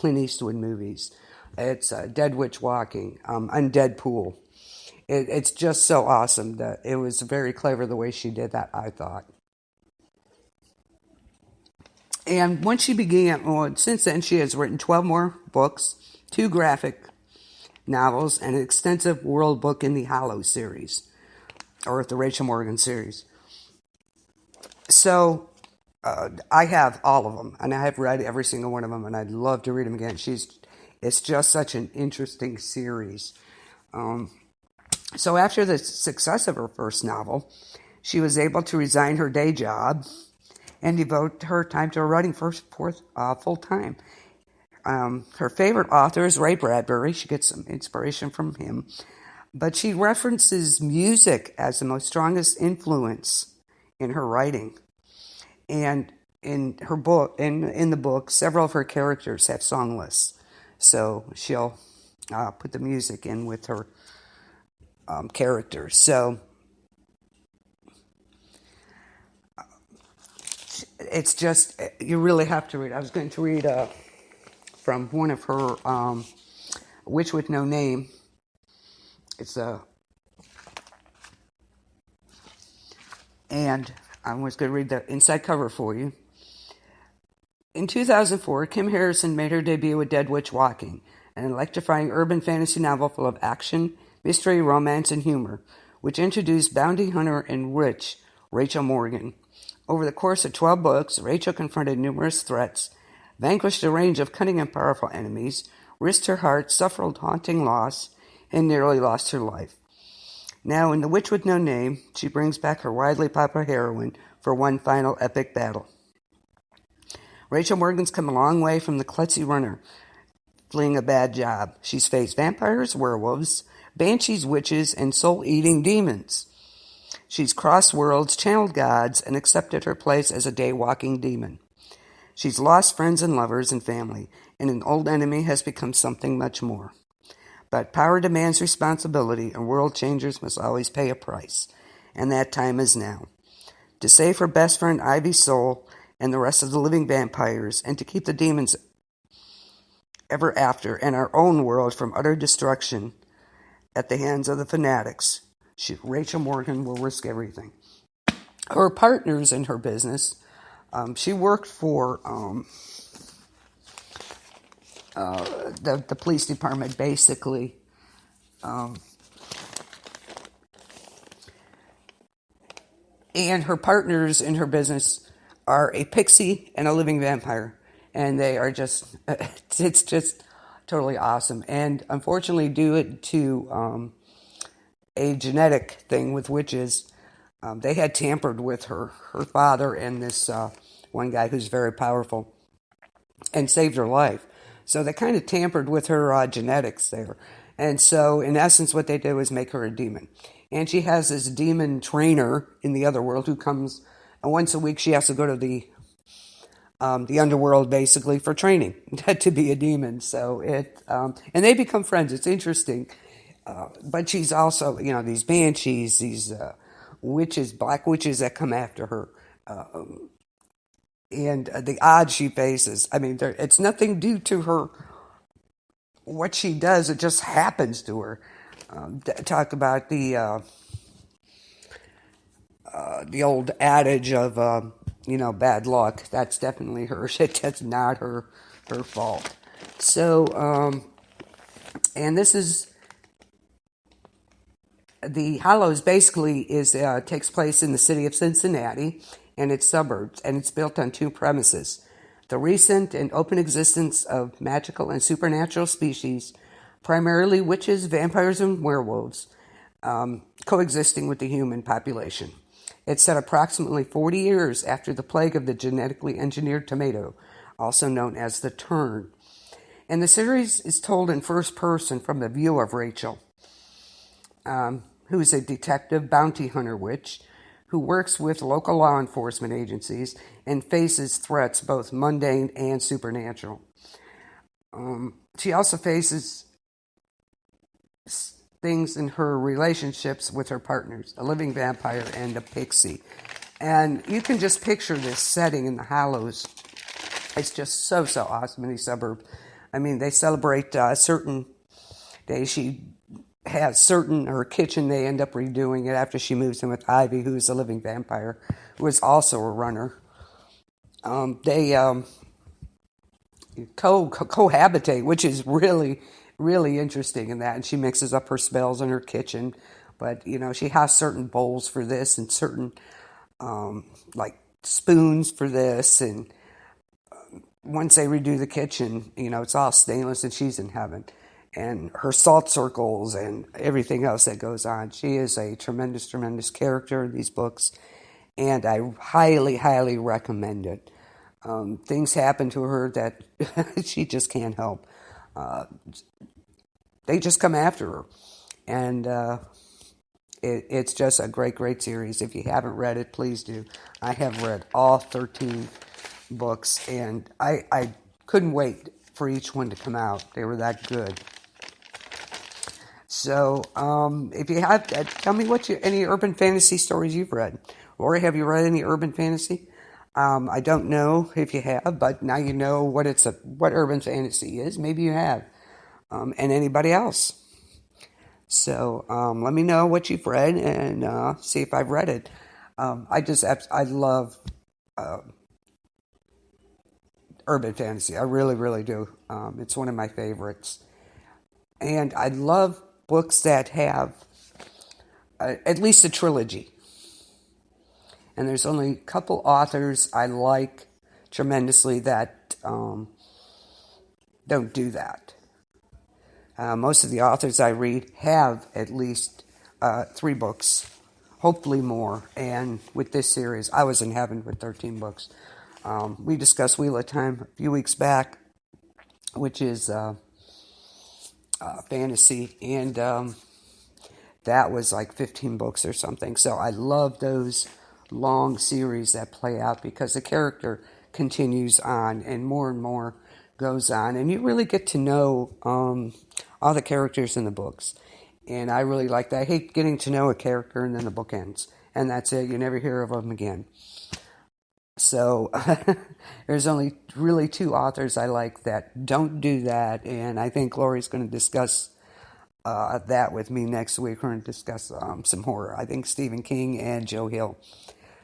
Clint Eastwood movies. It's Dead Witch Walking, Undead Pool. It's just so awesome that it was very clever the way she did that, I thought. And once she began, well, since then, she has written 12 more books, 2 graphic novels, and an extensive world book in the Hollows series, or the Rachel Morgan series. So, I have all of them, and I have read every single one of them, and I'd love to read them again. It's just such an interesting series. So after the success of her first novel, she was able to resign her day job and devote her time to writing full time. Her favorite author is Ray Bradbury. She gets some inspiration from him. But she references music as the most strongest influence in her writing. And in her book, in the book, several of her characters have song lists. So she'll put the music in with her characters. So it's just, you really have to read. I was going to read from one of her, Witch with No Name. It's and I was going to read the inside cover for you. In 2004, Kim Harrison made her debut with Dead Witch Walking, an electrifying urban fantasy novel full of action, mystery, romance, and humor, which introduced bounty hunter and witch Rachel Morgan. Over the course of 12 books, Rachel confronted numerous threats, vanquished a range of cunning and powerful enemies, risked her heart, suffered haunting loss, and nearly lost her life. Now, in The Witch with No Name, she brings back her widely popular heroine for one final epic battle. Rachel Morgan's come a long way from the klutzy runner, fleeing a bad job. She's faced vampires, werewolves, banshees, witches, and soul-eating demons. She's crossed worlds, channeled gods, and accepted her place as a day-walking demon. She's lost friends and lovers and family, and an old enemy has become something much more. But power demands responsibility, and world changers must always pay a price, and that time is now. To save her best friend Ivy's soul and the rest of the living vampires, and to keep the demons ever after and our own world from utter destruction at the hands of the fanatics, Rachel Morgan will risk everything. Her partners in her business, she worked for the police department, basically. And her partners in her business are a pixie and a living vampire. And they are just, it's just totally awesome. And unfortunately, due to a genetic thing with witches, they had tampered with her father and this one guy who's very powerful, and saved her life. So they kind of tampered with her genetics there. And so, in essence, what they did was make her a demon. And she has this demon trainer in the other world who comes, and once a week she has to go to the underworld, basically, for training to be a demon. So and they become friends. It's interesting. But she's also, these banshees, these witches, black witches that come after her. And the odds she faces. I mean, it's nothing due to her, what she does. It just happens to her. Talk about the old adage of, bad luck. That's definitely her. That's not her fault. So, and this is, the Hollows basically takes place in the city of Cincinnati and its suburbs, and it's built on 2 premises: the recent and open existence of magical and supernatural species, primarily witches, vampires, and werewolves, coexisting with the human population. It's set approximately 40 years after the plague of the genetically engineered tomato, also known as the Turn. And the series is told in first person from the view of Rachel, who is a detective bounty hunter witch who works with local law enforcement agencies and faces threats both mundane and supernatural. She also faces things in her relationships with her partners, a living vampire and a pixie. And you can just picture this setting in the Hollows. It's just so awesome in the suburb. I mean, they celebrate certain days. She has her kitchen, they end up redoing it after she moves in with Ivy, who's a living vampire, who is also a runner. They cohabitate, which is really, really interesting in that. And she mixes up her spells in her kitchen. But, she has certain bowls for this and certain, like, spoons for this. And once they redo the kitchen, it's all stainless and she's in heaven. And her salt circles and everything else that goes on. She is a tremendous, tremendous character in these books. And I highly, highly recommend it. Things happen to her that she just can't help. They just come after her. And it's just a great, great series. If you haven't read it, please do. I have read all 13 books, and I couldn't wait for each one to come out. They were that good. So, if you have, tell me any urban fantasy stories you've read. Lori, have you read any urban fantasy? I don't know if you have, but now you know what urban fantasy is. Maybe you have. And anybody else. So, let me know what you've read and see if I've read it. I love urban fantasy. I really, really do. It's one of my favorites. And I love books that have at least a trilogy. And there's only a couple authors I like tremendously that don't do that. Most of the authors I read have at least 3 books, hopefully more. And with this series, I was in heaven with 13 books. We discussed Wheel of Time a few weeks back, which is fantasy, and that was like 15 books or something. So I love those long series that play out because the character continues on and more goes on, and you really get to know all the characters in the books. And I really like that. I hate getting to know a character and then the book ends, and that's it. You never hear of them again. So there's only really 2 authors I like that don't do that, and I think Lori's going to discuss that with me next week. We're going to discuss some horror. I think Stephen King and Joe Hill.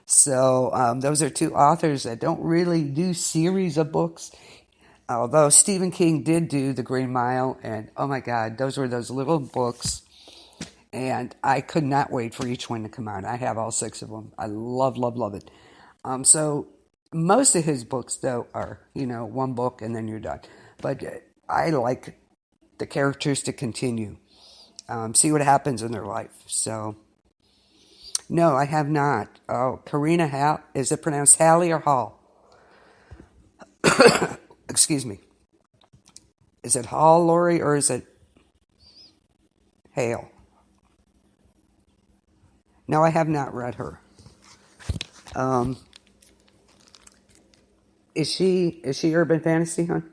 So those are 2 authors that don't really do series of books, although Stephen King did do The Green Mile, and oh my God, those were those little books, and I could not wait for each one to come out. I have all 6 of them. I love it. So most of his books, though, are, 1 book and then you're done. But I like the characters to continue, see what happens in their life. So, no, I have not. Oh, Karina Hall, is it pronounced Hallie or Hall? Excuse me. Is it Hall, Lori, or is it Hale? No, I have not read her. Is she urban fantasy, hon?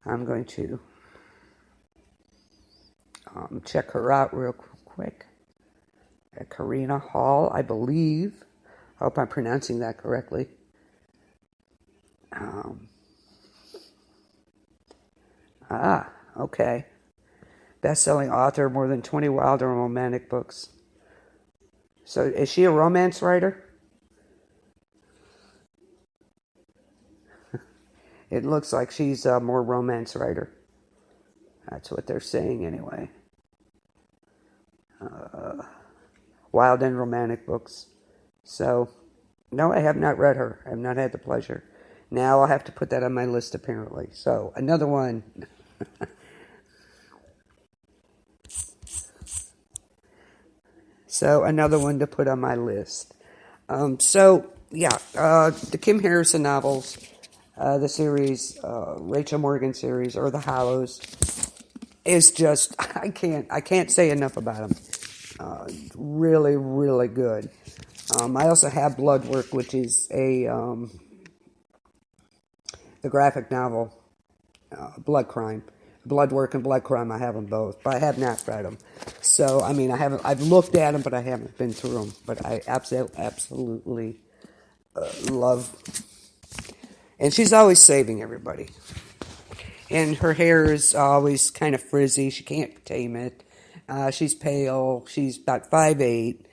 I'm going to check her out real quick. Karina Hall, I believe. I hope I'm pronouncing that correctly. Okay. Best-selling author, more than 20 wild and romantic books. So is she a romance writer? It looks like she's a more romance writer. That's what they're saying anyway. Wild and romantic books. So, no, I have not read her. I have not had the pleasure. Now I'll have to put that on my list apparently. So, another one. So, another one to put on my list. The Kim Harrison novels, the series, Rachel Morgan series, or The Hollows, is just, I can't say enough about them. Really, really good. I also have Bloodwork, which is the graphic novel, Bloodwork and Blood Crime. I have them both, but I have not read them. So, I've looked at them, but I haven't been through them. But I absolutely love. And she's always saving everybody. And her hair is always kind of frizzy. She can't tame it. She's pale. She's about 5'8".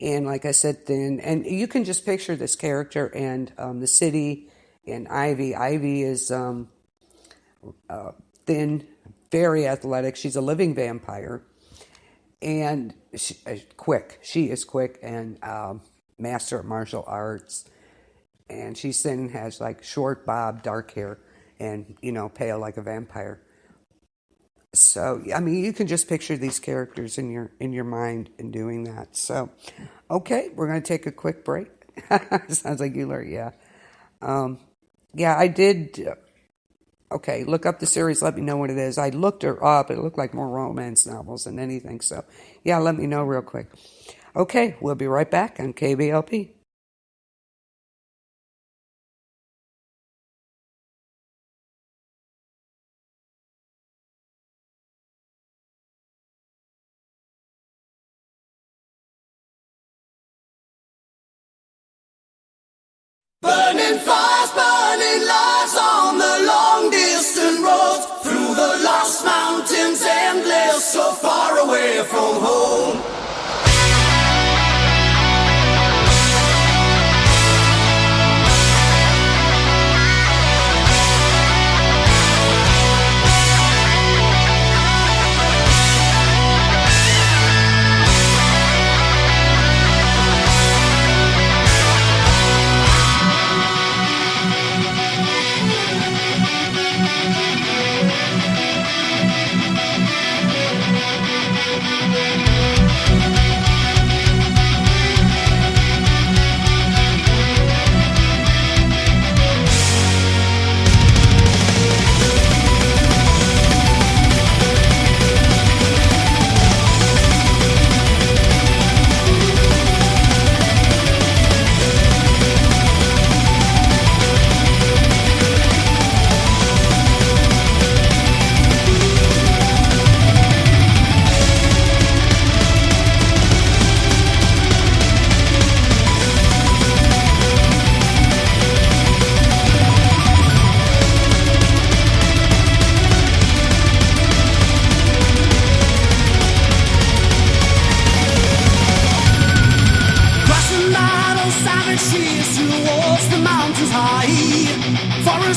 And like I said, thin. And you can just picture this character and the city and Ivy. Ivy is thin, very athletic. She's a living vampire. And quick. She is quick and master of martial arts. And she's thin and has like short bob, dark hair, and, pale like a vampire. So, I mean, you can just picture these characters in your mind in doing that. So, okay, we're going to take a quick break. Sounds like you learned, yeah. Yeah, I did. Okay, look up the series. Let me know what it is. I looked her up. It looked like more romance novels than anything. So, yeah, let me know real quick. Okay, we'll be right back on KBLP. Burning fires, burning lives on the long distant roads, through the lost mountains endless, so far away from home.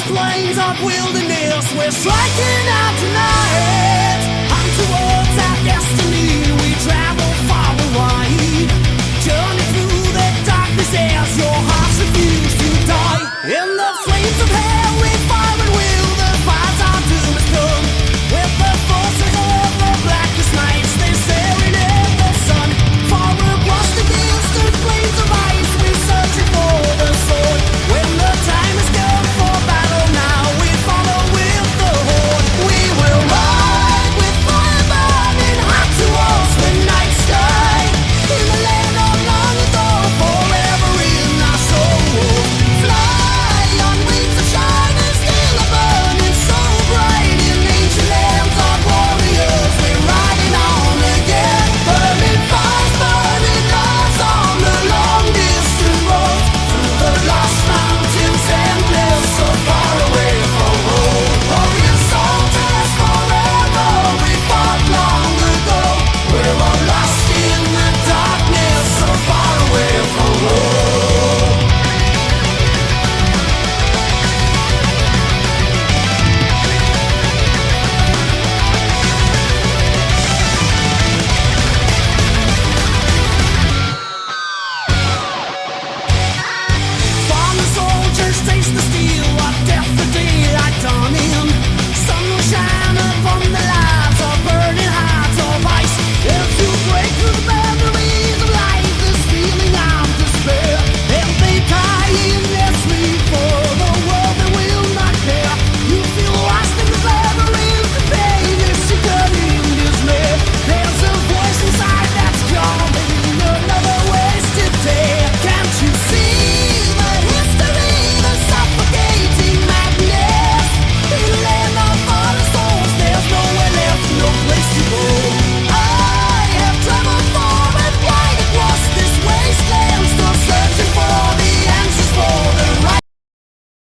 Plains of wilderness, we're striking out tonight, on towards our destiny.